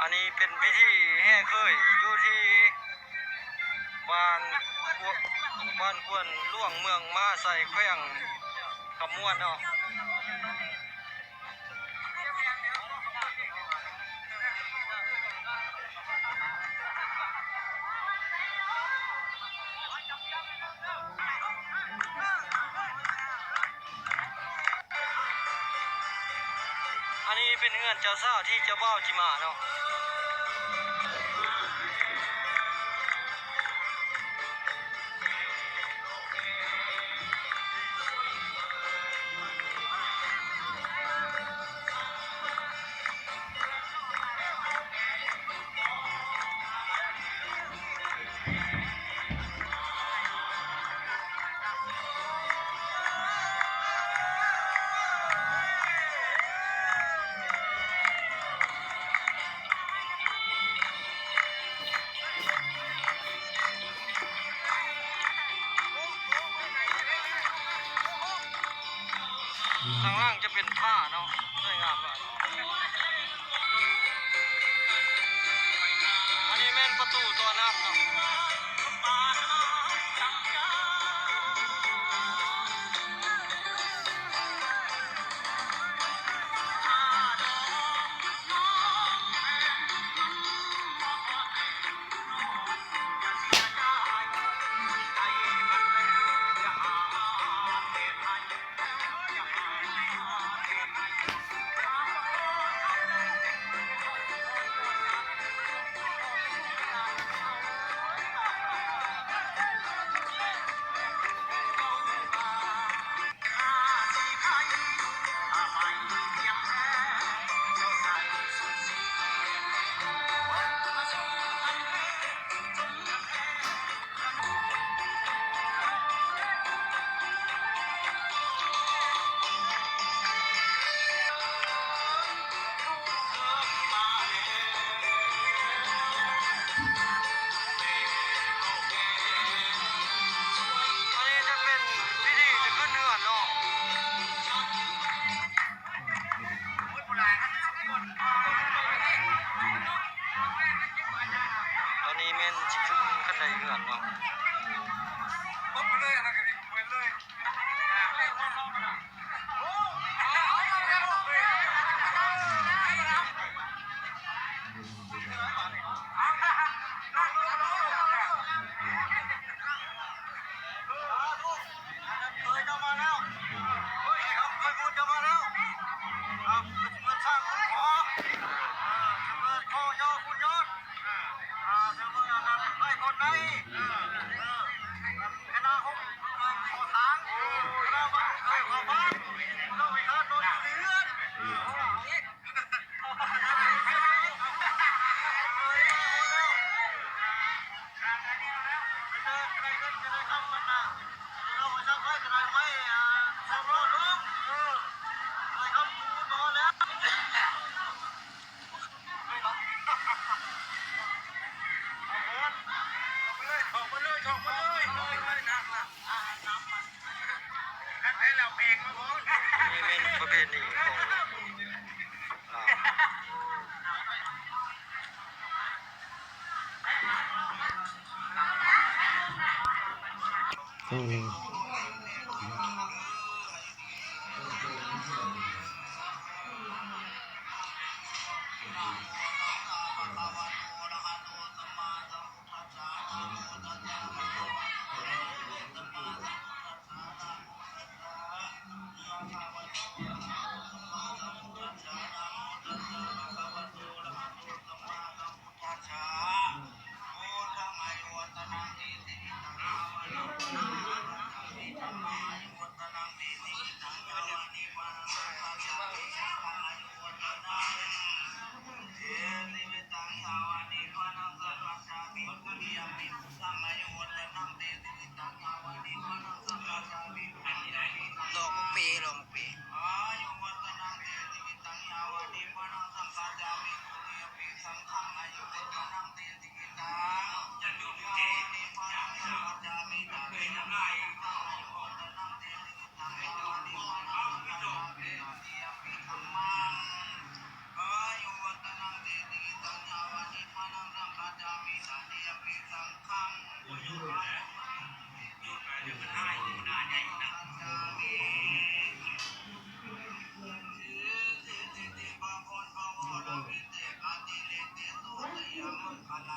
อันนี้เป็นพิธีแห่เคยอยู่ที่บ้านบ้านควนล่วงเมืองมาใส่แขวงขมวนเนาะอันนี้เป็นเงื่อนเจ้าสาวที่เจ้าบ่าวจิมาเนาะข้างล่างจะเป็นผ้าเนาะสวยงามเลยอันนี้แม่นประตูตัวน้ำเนาะอันนี้จะเป็นพิธีจะขึ้นเรือนเนาะตอนนี้แม่นจะขึ้นขั้นใดเรือนเนาะนี่เป็นประเพณีของลาวอืม